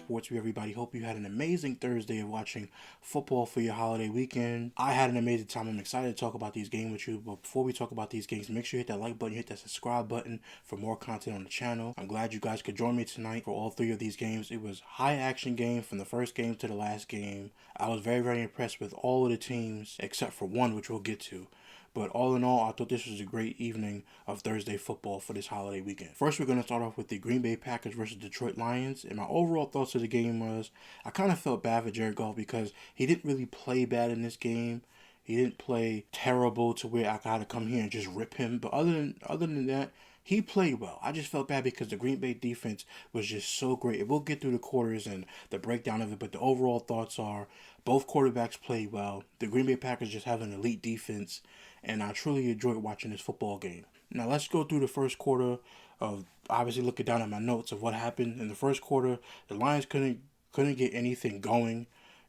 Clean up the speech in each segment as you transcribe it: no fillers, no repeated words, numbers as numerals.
Sports View, everybody. Hope you had an amazing Thursday of watching football for your holiday weekend. I had an amazing time. I'm excited to talk about these games with you. But before we talk about these games, make sure you hit that like button, hit that subscribe button for more content on the channel. I'm glad you guys could join me tonight for all three of these games. It was high action game from the first game to the last game. I was very impressed with all of the teams except for one, which we'll get to. But all in all, I thought this was a great evening of Thursday football for this holiday weekend. First, we're going to start off with the Green Bay Packers versus Detroit Lions. And my overall thoughts of the game was, I kind of felt bad for Jared Goff because he didn't really play bad in this game. He didn't play terrible to where I got to come here and just rip him. But other than that, he played well. I just felt bad because the Green Bay defense was just so great. We'll get through the quarters and the breakdown of it, but the overall thoughts are both quarterbacks played well. The Green Bay Packers just have an elite defense, and I truly enjoyed watching this football game. Now let's go through the first quarter of obviously looking down at my notes of what happened. In the first quarter, the Lions couldn't get anything going.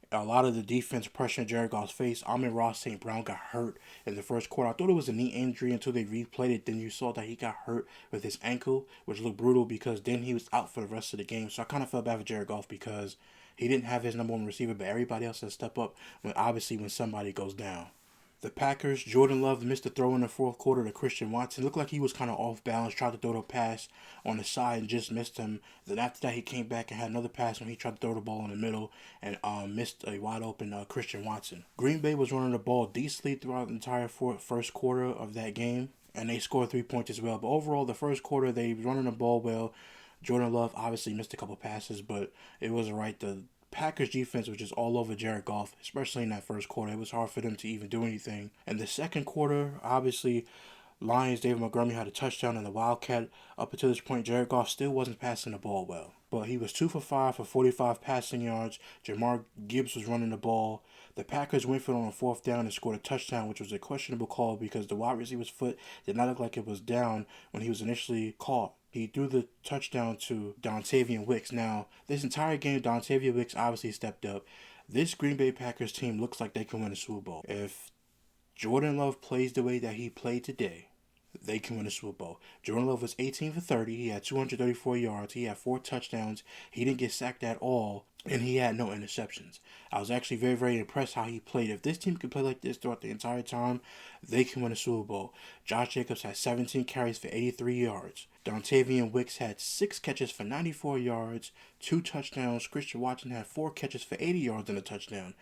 A lot of the defense pressuring Jared Goff's face. Amon-Ra St. Brown got hurt in the first quarter. I thought it was a knee injury until they replayed it. Then you saw that he got hurt with his ankle, which looked brutal because then he was out for the rest of the game. So I kind of felt bad for Jared Goff because he didn't have his number one receiver, but everybody else has stepped up when somebody goes down. The Packers, Jordan Love missed a throw in the fourth quarter to Christian Watson. Looked like he was kind of off balance, tried to throw the pass on the side and just missed him. Then after that, he came back and had another pass when he tried to throw the ball in the middle and missed a wide open Christian Watson. Green Bay was running the ball decently throughout the entire first quarter of that game, and they scored 3 points as well. But overall, the first quarter, they were running the ball well. Jordan Love obviously missed a couple passes, but it was alright. The Packers defense was just all over Jared Goff, especially in that first quarter. It was hard for them to even do anything. In the second quarter, obviously, Lions, David Montgomery had a touchdown in the Wildcat. Up until this point, Jared Goff still wasn't passing the ball well. But he was 2 for 5 for 45 passing yards. Jamar Gibbs was running the ball. The Packers went for it on a fourth down and scored a touchdown, which was a questionable call because the wide receiver's foot did not look like it was down when he was initially caught. He threw the touchdown to Dontavian Wicks. Now, this entire game, Dontavian Wicks obviously stepped up. This Green Bay Packers team looks like they can win a Super Bowl. If Jordan Love plays the way that he played today, they can win a Super Bowl. Jordan Love was 18 for 30. He had 234 yards. He had 4 touchdowns. He didn't get sacked at all, and he had no interceptions. I was actually very impressed how he played. If this team can play like this throughout the entire time, they can win a Super Bowl. Josh Jacobs had 17 carries for 83 yards. Dontavian Wicks had 6 catches for 94 yards, 2 touchdowns. Christian Watson had 4 catches for 80 yards and a touchdown.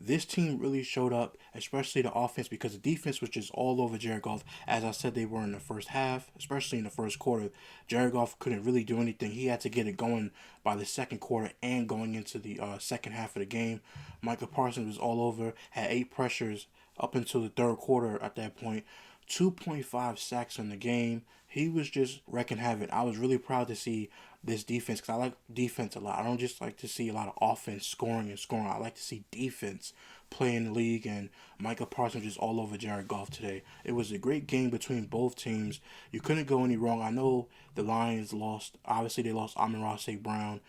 This team really showed up, especially the offense, because the defense was just all over Jared Goff. As I said, they were in the first half, especially in the first quarter. Jared Goff couldn't really do anything. He had to get it going by the second quarter and going into the second half of the game. Michael Parsons was all over, had 8 pressures up until the third quarter at that point. 2.5 sacks in the game. He was just wrecking havoc. I was really proud to see this defense because I like defense a lot. I don't just like to see a lot of offense scoring. I like to see defense play in the league, and Michael Parsons just all over Jared Goff today. It was a great game between both teams. You couldn't go any wrong. I know the Lions lost. Obviously, they lost Amon-Ra St. Brown.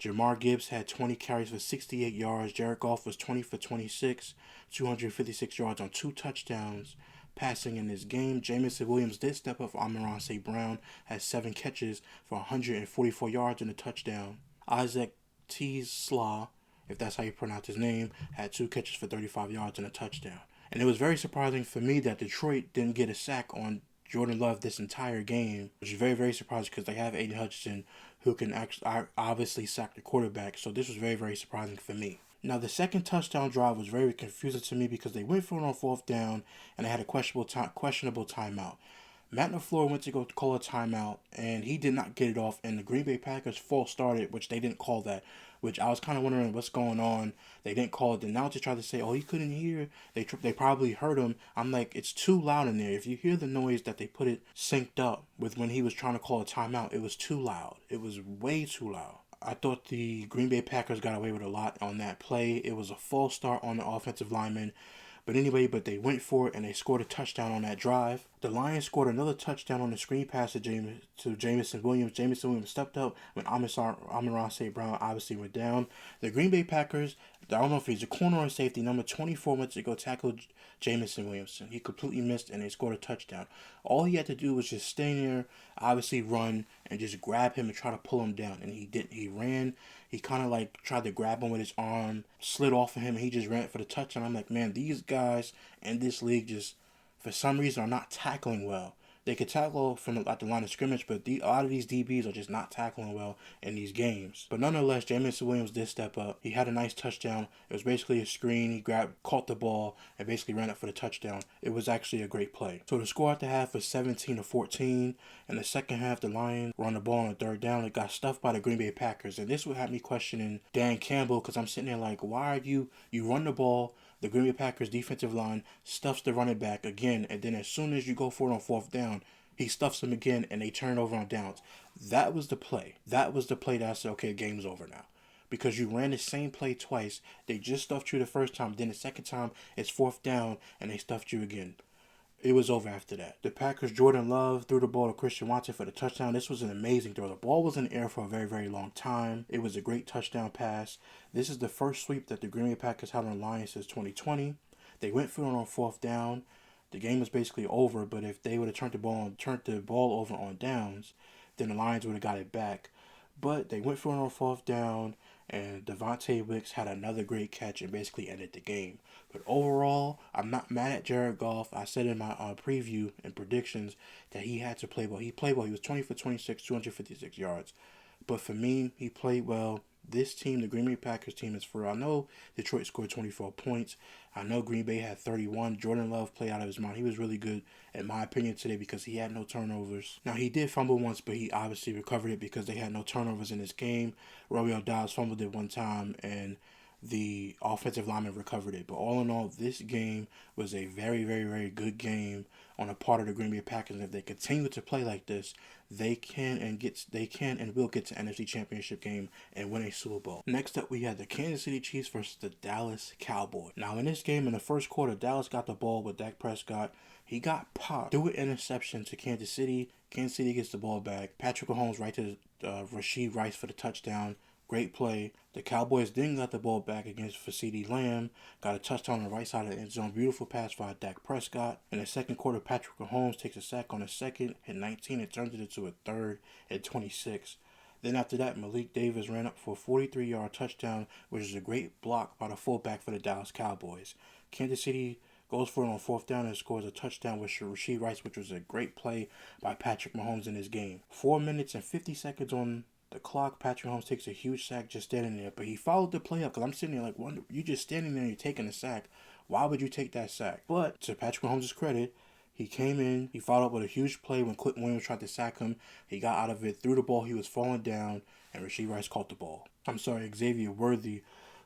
Jamar Gibbs had 20 carries for 68 yards. Jared Goff was 20 for 26, 256 yards on 2 touchdowns. Passing in this game, Jamison Williams did step up for Amon-Ra St. Brown, had 7 catches for 144 yards and a touchdown. Isaac T. Slaw, if that's how you pronounce his name, had 2 catches for 35 yards and a touchdown. And it was very surprising for me that Detroit didn't get a sack on Jordan Love this entire game, which is very surprising because they have Aiden Hutchinson who can actually obviously sack the quarterback. So this was very surprising for me. Now, the second touchdown drive was very confusing to me because they went for it on fourth down and they had a questionable timeout. Matt LaFleur went to go call a timeout, and he did not get it off, and the Green Bay Packers false started, which they didn't call that, which I was kind of wondering what's going on. They didn't call it. Then now to try to say, oh, he couldn't hear. They probably heard him. I'm like, it's too loud in there. If you hear the noise that they put it synced up with when he was trying to call a timeout, it was too loud. It was way too loud. I thought the Green Bay Packers got away with a lot on that play. It was a false start on the offensive lineman. But anyway, they went for it and they scored a touchdown on that drive. The Lions scored another touchdown on the screen pass to Jameson Williams. Jameson Williams stepped up when Amon-Ra St. Brown obviously went down. The Green Bay Packers, I don't know if he's a corner or safety, number 24 went to go tackle Jameson Williamson. He completely missed and they scored a touchdown. All he had to do was just stay there, obviously run, and just grab him and try to pull him down. And he didn't. He ran. He kind of like tried to grab him with his arm, slid off of him, and he just ran for the touchdown. I'm like, man, these guys in this league just, for some reason, are not tackling well. They could tackle from at the line of scrimmage, but a lot of these DBs are just not tackling well in these games. But nonetheless, Jameson Williams did step up. He had a nice touchdown. It was basically a screen. He caught the ball, and basically ran it for the touchdown. It was actually a great play. So the score at the half was 17-14. In the second half, the Lions run the ball on a third down. It got stuffed by the Green Bay Packers. And this would have me questioning Dan Campbell, because I'm sitting there like, why are you run the ball, the Green Bay Packers defensive line stuffs the running back again, and then as soon as you go for it on fourth down, he stuffs him again, and they turn over on downs. That was the play. That was the play that I said, okay, game's over now. Because you ran the same play twice. They just stuffed you the first time. Then the second time, it's fourth down, and they stuffed you again. It was over after that. The Packers' Jordan Love threw the ball to Christian Watson for the touchdown. This was an amazing throw. The ball was in the air for a very, very long time. It was a great touchdown pass. This is the first sweep that the Green Bay Packers had on the Lions since 2020. They went for it on fourth down. The game was basically over, but if they would have turned the ball over on downs, then the Lions would have got it back. But they went for it on fourth down, and Devontae Wicks had another great catch and basically ended the game. But overall, I'm not mad at Jared Goff. I said in my preview and predictions that he had to play well. He played well. He was 20 for 26, 256 yards. But for me, he played well. This team, the Green Bay Packers team, is for real. I know Detroit scored 24 points. I know Green Bay had 31. Jordan Love played out of his mind. He was really good, in my opinion, today because he had no turnovers. Now, he did fumble once, but he obviously recovered it because they had no turnovers in this game. Romeo Doubs fumbled it one time, and the offensive lineman recovered it. But all in all, this game was a very, very, very good game on a part of the Green Bay Packers. If they continue to play like this, they can and will get to NFC Championship game and win a Super Bowl. Next up, we had the Kansas City Chiefs versus the Dallas Cowboys. Now, in this game, in the first quarter, Dallas got the ball with Dak Prescott. He got popped. Threw an interception to Kansas City. Kansas City gets the ball back. Patrick Mahomes right to Rashee Rice for the touchdown. Great play. The Cowboys then got the ball back for CeeDee Lamb. Got a touchdown on the right side of the end zone. Beautiful pass by Dak Prescott. In the second quarter, Patrick Mahomes takes a sack on a second at 19 and turns it into a third at 26. Then after that, Malik Davis ran up for a 43-yard touchdown, which is a great block by the fullback for the Dallas Cowboys. Kansas City goes for it on fourth down and scores a touchdown with Rashee Rice, which was a great play by Patrick Mahomes in this game. 4 minutes and 50 seconds on the clock. Patrick Mahomes takes a huge sack just standing there, but he followed the play up because I'm sitting there like, you just standing there and you're taking a sack. Why would you take that sack? But to Patrick Mahomes' credit, he came in, he followed up with a huge play when Quentin Williams tried to sack him. He got out of it, threw the ball, he was falling down, and Rashee Rice caught the ball. Xavier Worthy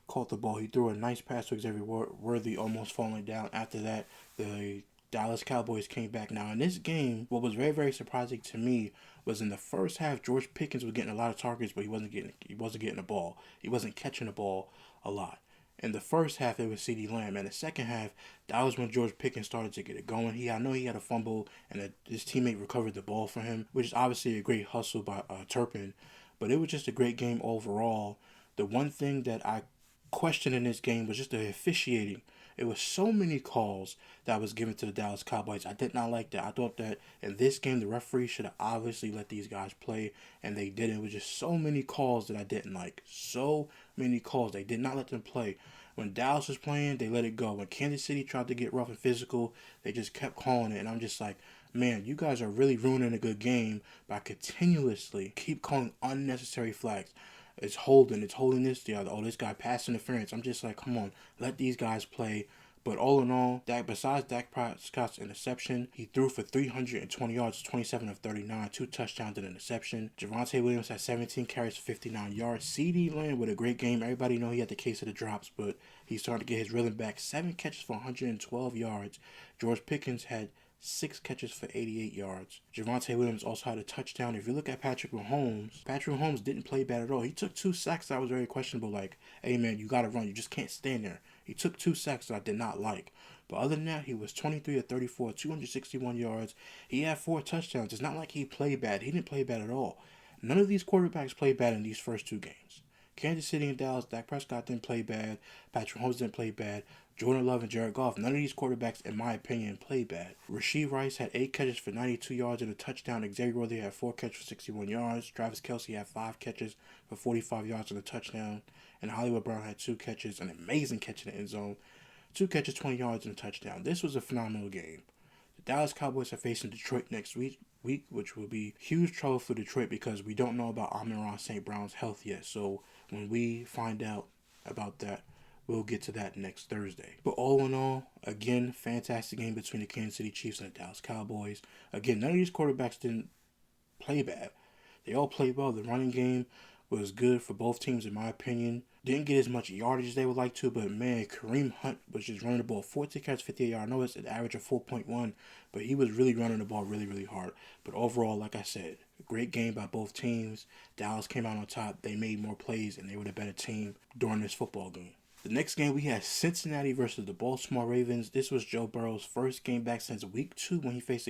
caught the ball. He threw a nice pass to Xavier Worthy, almost falling down. After that, the Dallas Cowboys came back. Now, in this game, what was very, very surprising to me was in the first half, George Pickens was getting a lot of targets, but he wasn't getting the ball. He wasn't catching the ball a lot. In the first half, it was CeeDee Lamb. In the second half, that was when George Pickens started to get it going. I know he had a fumble, and his teammate recovered the ball for him, which is obviously a great hustle by Turpin. But it was just a great game overall. The one thing that I questioned in this game was just the officiating. It was so many calls that was given to the Dallas Cowboys. I did not like that. I thought that in this game, the referee should have obviously let these guys play, and they didn't. It was just so many calls that I didn't like. So many calls. They did not let them play. When Dallas was playing, they let it go. When Kansas City tried to get rough and physical, they just kept calling it. And I'm just like, man, you guys are really ruining a good game by continuously keep calling unnecessary flags. It's holding this, the other. Oh, this guy pass interference. I'm just like, come on, let these guys play. But all in all, besides Dak Prescott's interception, he threw for 320 yards, 27 of 39, 2 touchdowns and an interception. Javonte Williams had 17 carries for 59 yards. CeeDee Lamb with a great game. Everybody know he had the case of the drops, but he's starting to get his rhythm back. 7 catches for 112 yards. George Pickens had 6 catches for 88 yards. Javonte Williams also had a touchdown. If you look at Patrick Mahomes didn't play bad at all. He took 2 sacks that was very questionable. Like, hey man, you gotta run. You just can't stand there. He took 2 sacks that I did not like. But other than that, he was 23 of 34, 261 yards. He had 4 touchdowns. It's not like he played bad. He didn't play bad at all. None of these quarterbacks played bad in these first 2 games. Kansas City and Dallas, Dak Prescott didn't play bad. Patrick Mahomes didn't play bad. Jordan Love and Jared Goff, none of these quarterbacks, in my opinion, played bad. Rashee Rice had 8 catches for 92 yards and a touchdown. Xavier Worthy had 4 catches for 61 yards. Travis Kelce had 5 catches for 45 yards and a touchdown. And Hollywood Brown had 2 catches, an amazing catch in the end zone. 2 catches, 20 yards, and a touchdown. This was a phenomenal game. The Dallas Cowboys are facing Detroit next week, which will be huge trouble for Detroit because we don't know about Amon-Ra St. Brown's health yet. So when we find out about that, we'll get to that next Thursday. But all in all, again, fantastic game between the Kansas City Chiefs and the Dallas Cowboys. Again, none of these quarterbacks didn't play bad. They all played well. The running game was good for both teams, in my opinion. Didn't get as much yardage as they would like to, but man, Kareem Hunt was just running the ball 14 catches, 58 yards. I know it's an average of 4.1, but he was really running the ball really, really hard. But overall, like I said, a great game by both teams. Dallas came out on top. They made more plays, and they were the better team during this football game. The next game, we had Cincinnati versus the Baltimore Ravens. This was Joe Burrow's first game back since week 2 when he faced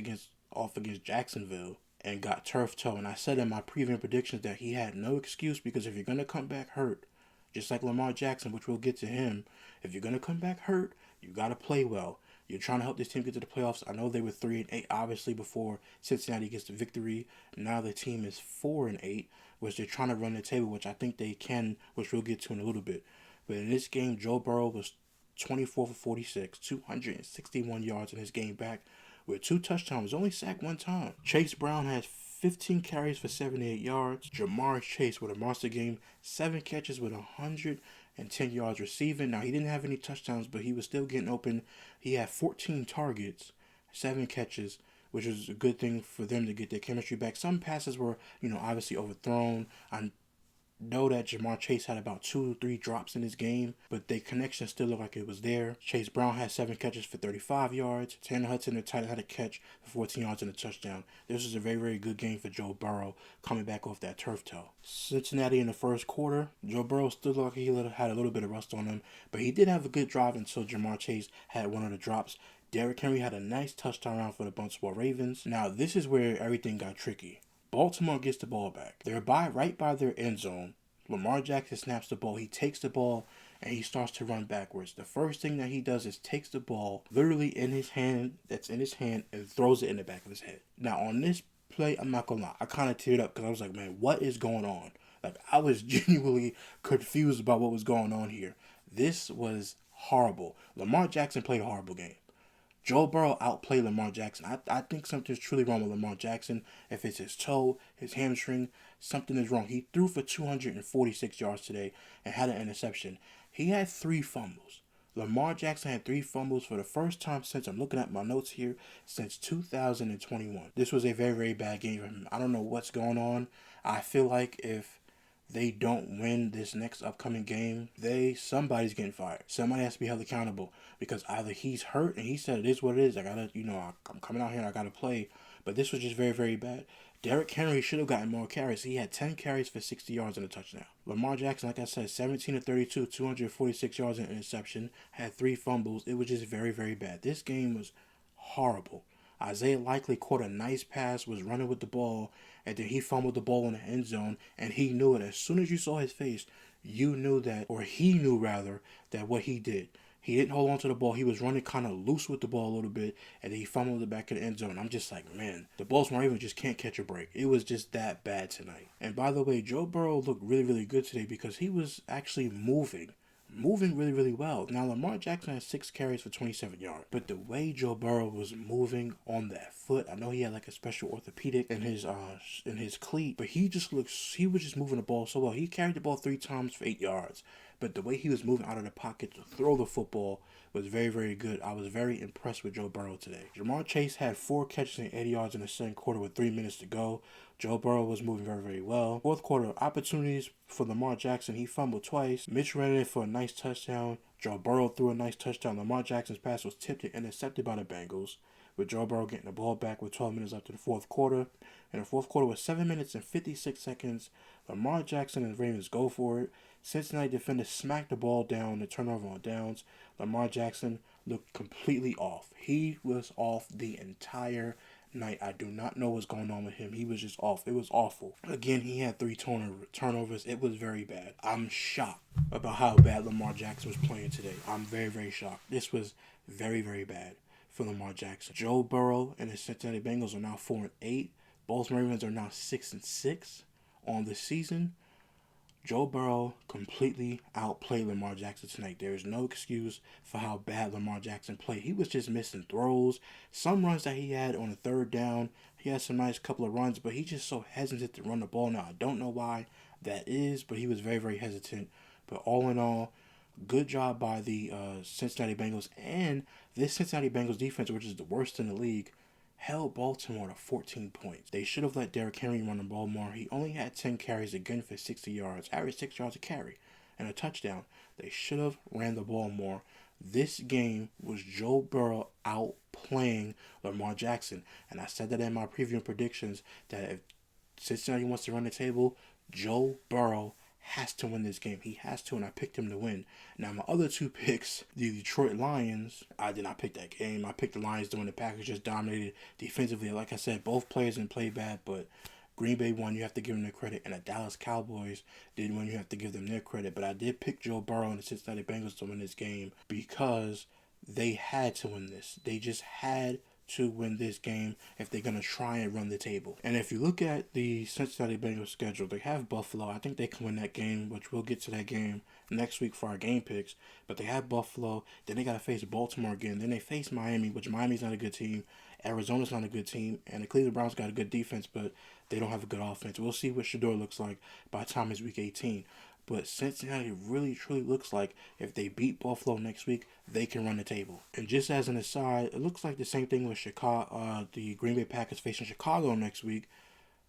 off against Jacksonville and got turf toe. And I said in my preview predictions that he had no excuse because if you're going to come back hurt, just like Lamar Jackson, which we'll get to him, if you're going to come back hurt, you got to play well. You're trying to help this team get to the playoffs. I know they were 3-8, obviously, before Cincinnati gets the victory. Now the team is 4-8, which they're trying to run the table, which I think they can, which we'll get to in a little bit. But in this game, Joe Burrow was 24 for 46, 261 yards in his game back with 2 touchdowns. Only sacked 1 time. Chase Brown had 15 carries for 78 yards. Jamar Chase with a monster game, 7 catches with 110 yards receiving. Now, he didn't have any touchdowns, but he was still getting open. He had 14 targets, 7 catches, which was a good thing for them to get their chemistry back. Some passes were, obviously overthrown. I know that Jamar Chase had about 2-3 drops in his game, but their connection still looked like it was there. Chase Brown had 7 catches for 35 yards. Tanner Hudson, the tight end, had a catch for 14 yards and a touchdown. This was a very, very good game for Joe Burrow coming back off that turf toe. Cincinnati in the first quarter, Joe Burrow still looked like he had a little bit of rust on him, but he did have a good drive until Jamar Chase had one of the drops. Derrick Henry had a nice touchdown run for the Baltimore Ravens. Now, this is where everything got tricky. Baltimore gets the ball back. They're right by their end zone. Lamar Jackson snaps the ball. He takes the ball and he starts to run backwards. The first thing that he does is takes the ball literally in his hand, and throws it in the back of his head. Now, on this play, I'm not going to lie, I kind of teared up because I was like, man, what is going on? Like, I was genuinely confused about what was going on here. This was horrible. Lamar Jackson played a horrible game. Joe Burrow outplayed Lamar Jackson. I think something's truly wrong with Lamar Jackson. If it's his toe, his hamstring, something is wrong. He threw for 246 yards today and had an interception. He had 3 fumbles. Lamar Jackson had 3 fumbles for the first time since, I'm looking at my notes here, since 2021. This was a very, very bad game for him. I don't know what's going on. I feel like if they don't win this next upcoming game, somebody's getting fired. Somebody has to be held accountable because either he's hurt and he said it is what it is. I gotta, I'm coming out here and I gotta play. But this was just very, very bad. Derrick Henry should have gotten more carries. He had 10 carries for 60 yards and a touchdown. Lamar Jackson, like I said, 17 of 32, 246 yards and an interception, had 3 fumbles. It was just very, very bad. This game was horrible. Isaiah Likely caught a nice pass, was running with the ball, and then he fumbled the ball in the end zone, and he knew it. As soon as you saw his face, you knew that, or he knew rather, that what he did. He didn't hold on to the ball. He was running kind of loose with the ball a little bit, and then he fumbled the back of the end zone. I'm just like, man, the Baltimore Ravens just can't catch a break. It was just that bad tonight. And by the way, Joe Burrow looked really, really good today because he was actually moving really, really well. Now, Lamar Jackson had 6 carries for 27 yards, but the way Joe Burrow was moving on that foot, I know he had like a special orthopedic in his cleat, but he was just moving the ball so well. He carried the ball 3 times for 8 yards, but the way he was moving out of the pocket to throw the football was very, very good. I was very impressed with Joe Burrow today. Jamar Chase had 4 catches and 80 yards in the second quarter with 3 minutes to go. Joe Burrow was moving very, very well. Fourth quarter opportunities for Lamar Jackson. He fumbled twice. Mitch ran in for a nice touchdown. Joe Burrow threw a nice touchdown. Lamar Jackson's pass was tipped and intercepted by the Bengals, with Joe Burrow getting the ball back with 12 minutes left in the fourth quarter. And the fourth quarter was 7 minutes and 56 seconds Lamar Jackson and the Ravens go for it. Cincinnati defenders smacked the ball down, the turnover on downs. Lamar Jackson looked completely off. He was off the entire night. I do not know what's going on with him. He was just off. It was awful. Again, he had 3 turnovers. It was very bad. I'm shocked about how bad Lamar Jackson was playing today. I'm very, very shocked. This was very, very bad for Lamar Jackson. Joe Burrow and the Cincinnati Bengals are now 4-8. Baltimore Ravens are now 6-6 on the season. Joe Burrow completely outplayed Lamar Jackson tonight. There is no excuse for how bad Lamar Jackson played. He was just missing throws. Some runs that he had on the third down, he had some nice couple of runs, but he's just so hesitant to run the ball now. I don't know why that is, but he was very, very hesitant. But all in all, good job by the Cincinnati Bengals. And this Cincinnati Bengals defense, which is the worst in the league, held Baltimore to 14 points. They should have let Derrick Henry run the ball more. He only had 10 carries again for 60 yards, average 6 yards a carry, and a touchdown. They should have ran the ball more. This game was Joe Burrow outplaying Lamar Jackson. And I said that in my preview predictions that if Cincinnati wants to run the table, Joe Burrow has to win this game. He has to, and I picked him to win. Now, my other two picks, the Detroit Lions, I did not pick that game. I picked the Lions to win. The Packers just dominated defensively. Like I said, both players didn't play bad, but Green Bay won, you have to give them their credit, and the Dallas Cowboys did win, you have to give them their credit. But I did pick Joe Burrow and the Cincinnati Bengals to win this game because they had to win this. They just had to win this game if they're going to try and run the table. And if you look at the Cincinnati Bengals schedule, they have Buffalo. I think they can win that game, which we'll get to that game next week for our game picks. But they have Buffalo. Then they got to face Baltimore again. Then they face Miami, which Miami's not a good team. Arizona's not a good team. And the Cleveland Browns got a good defense, but they don't have a good offense. We'll see what Shador looks like by the time it's week 18. But Cincinnati really, truly looks like if they beat Buffalo next week, they can run the table. And just as an aside, it looks like the same thing with Chicago. The Green Bay Packers facing Chicago next week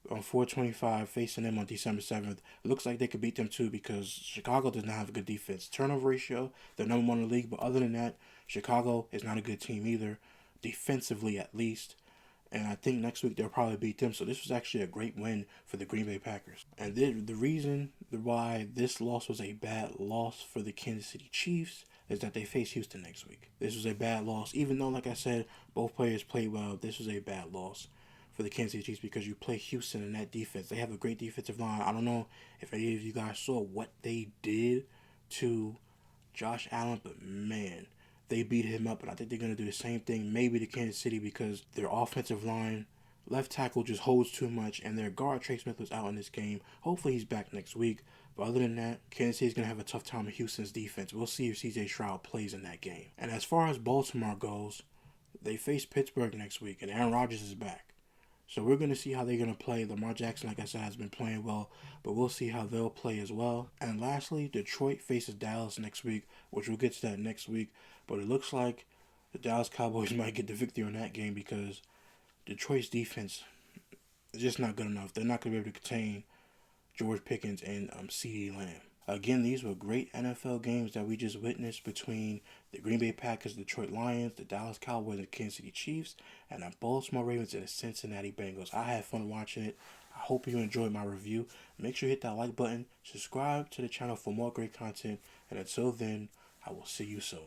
on 4/25, facing them on December 7th. It looks like they could beat them too because Chicago does not have a good defense. Turnover ratio, they're number one in the league. But other than that, Chicago is not a good team either, defensively at least. And I think next week they'll probably beat them. So this was actually a great win for the Green Bay Packers. And the reason why this loss was a bad loss for the Kansas City Chiefs is that they face Houston next week. This was a bad loss. Even though, like I said, both players played well, this was a bad loss for the Kansas City Chiefs because you play Houston in that defense. They have a great defensive line. I don't know if any of you guys saw what they did to Josh Allen, but man, they beat him up, and I think they're going to do the same thing maybe to Kansas City because their offensive line, left tackle just holds too much, and their guard, Trey Smith, was out in this game. Hopefully he's back next week. But other than that, Kansas City's going to have a tough time with Houston's defense. We'll see if C.J. Stroud plays in that game. And as far as Baltimore goes, they face Pittsburgh next week, and Aaron Rodgers is back. So we're going to see how they're going to play. Lamar Jackson, like I said, has been playing well, but we'll see how they'll play as well. And lastly, Detroit faces Dallas next week, which we'll get to that next week. But it looks like the Dallas Cowboys might get the victory on that game because Detroit's defense is just not good enough. They're not going to be able to contain George Pickens and CeeDee Lamb. Again, these were great NFL games that we just witnessed between the Green Bay Packers, the Detroit Lions, the Dallas Cowboys, the Kansas City Chiefs, and the Baltimore Ravens and the Cincinnati Bengals. I had fun watching it. I hope you enjoyed my review. Make sure you hit that like button, subscribe to the channel for more great content, and until then, I will see you soon.